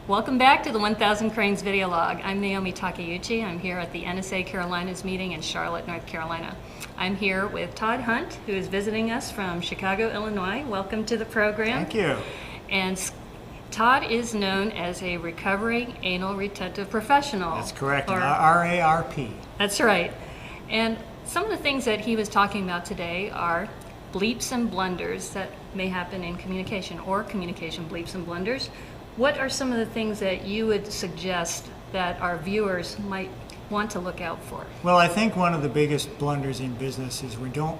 Welcome back to the 1000 Cranes video log. I'm Naomi Takeuchi. I'm here at the NSA Carolinas meeting in Charlotte, North Carolina. I'm here with Todd Hunt, who is visiting us from Chicago, Illinois. Welcome to the program. Thank you. And Todd is known as a recovering anal retentive professional. That's correct, RARP. That's right. And some of the things that he was talking about today are bleeps and blunders that may happen in communication, or communication bleeps and blunders. What are some of the things that you would suggest that our viewers might want to look out for? Well, I think one of the biggest blunders in business is we're not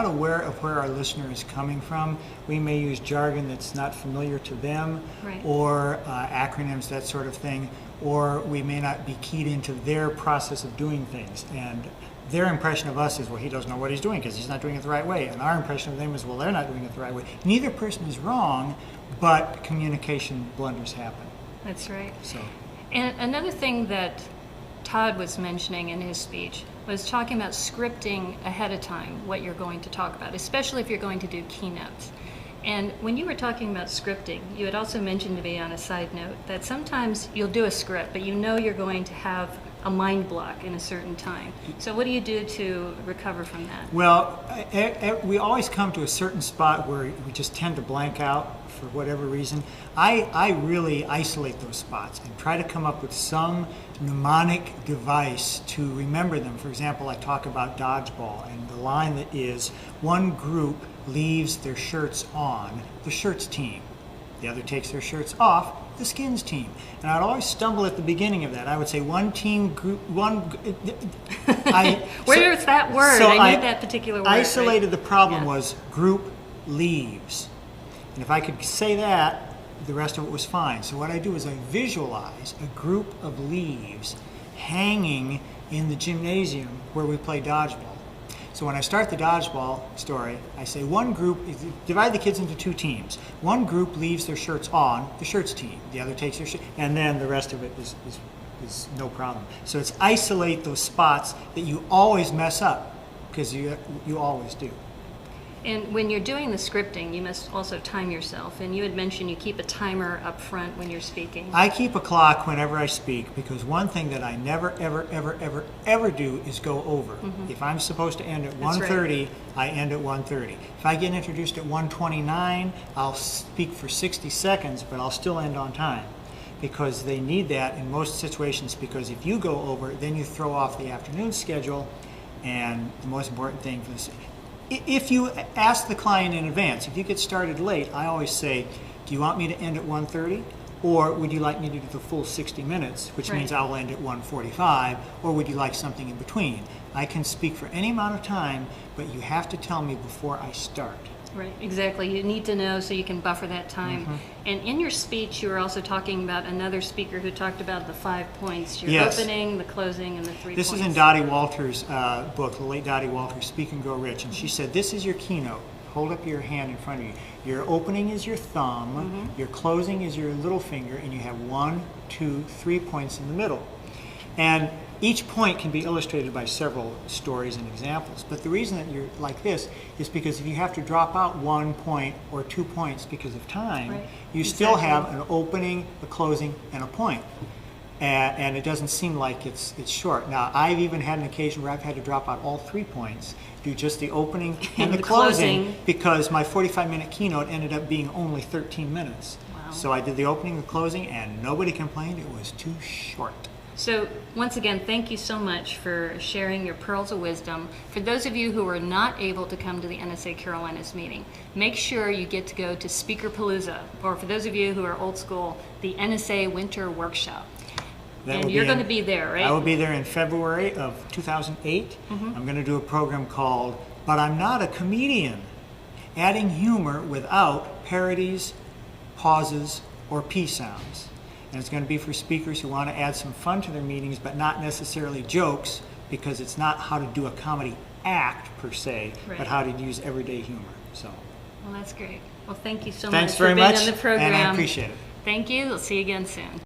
aware of where our listener is coming from. We may use jargon that's not familiar to them, right, or acronyms, that sort of thing, or we may not be keyed into their process of doing things. And their impression of us is, well, he doesn't know what he's doing because he's not doing it the right way. And our impression of them is, well, they're not doing it the right way. Neither person is wrong, but communication blunders happen. That's right. So, and another thing that Todd was mentioning in his speech was talking about scripting ahead of time what you're going to talk about, especially if you're going to do keynotes. And when you were talking about scripting, you had also mentioned to me on a side note that sometimes you'll do a script, but you know you're going to have a mind block in a certain time. So what do you do to recover from that? Well, we always come to a certain spot where we just tend to blank out for whatever reason. I really isolate those spots and try to come up with some mnemonic device to remember them. For example, I talk about dodgeball, and the line that is, one group leaves their shirts on, the shirts team. The other takes their shirts off, the skins team. And I'd always stumble at the beginning of that. I would say one team, group, one... Where's that word? So I need that particular word. Isolated, right? The problem Yeah. was group leaves. And if I could say that, the rest of it was fine. So what I do is I visualize a group of leaves hanging in the gymnasium where we play dodgeball. So when I start the dodgeball story, I say one group, divide the kids into two teams. One group leaves their shirts on, the shirts team. The other takes their shirt, and then the rest of it is no problem. So it's isolate those spots that you always mess up, because you always do. And when you're doing the scripting, you must also time yourself. And you had mentioned you keep a timer up front when you're speaking. I keep a clock whenever I speak, because one thing that I never, ever do is go over. Mm-hmm. If I'm supposed to end at 1:30, right, I end at 1:30. If I get introduced at 1:29, I'll speak for 60 seconds, but I'll still end on time, because they need that in most situations, because if you go over, then you throw off the afternoon schedule. And the most important thing for this, if you ask the client in advance, if you get started late, I always say, do you want me to end at 1:30? Or would you like me to do the full 60 minutes, which right, means I'll end at 1:45, or would you like something in between? I can speak for any amount of time, but you have to tell me before I start. Right, exactly. You need to know so you can buffer that time. Mm-hmm. And in your speech, you were also talking about another speaker who talked about the 5 points. Your yes, opening, the closing, and the 3 points. This is in Dottie Walters' book, the late Dottie Walters, Speak and Grow Rich. And she said, this is your keynote. Hold up your hand in front of you. Your opening is your thumb, mm-hmm, your closing is your little finger, and you have 1, 2, 3 points in the middle. And each point can be illustrated by several stories and examples. But the reason that you're like this is because if you have to drop out 1 point or 2 points because of time, right, you still have an opening, a closing, and a point. And it doesn't seem like it's short. Now, I've even had an occasion where I've had to drop out all 3 points, do just the opening and the closing, because my 45-minute keynote ended up being only 13 minutes. Wow. So I did the opening, the closing, and nobody complained. It was too short. So once again, thank you so much for sharing your pearls of wisdom. For those of you who were not able to come to the NSA Carolinas meeting, make sure you get to go to Speakerpalooza, or for those of you who are old school, the NSA Winter Workshop. And you're going to be there, right? I will be there in February of 2008. Mm-hmm. I'm going to do a program called But I'm Not a Comedian, adding humor without parodies, pauses, or P sounds. And it's going to be for speakers who want to add some fun to their meetings, but not necessarily jokes, because it's not how to do a comedy act per se, right, but how to use everyday humor. So. Well, that's great. Well, thank you so Thanks much very for being much, on the program. and I appreciate it. Thank you. We'll see you again soon.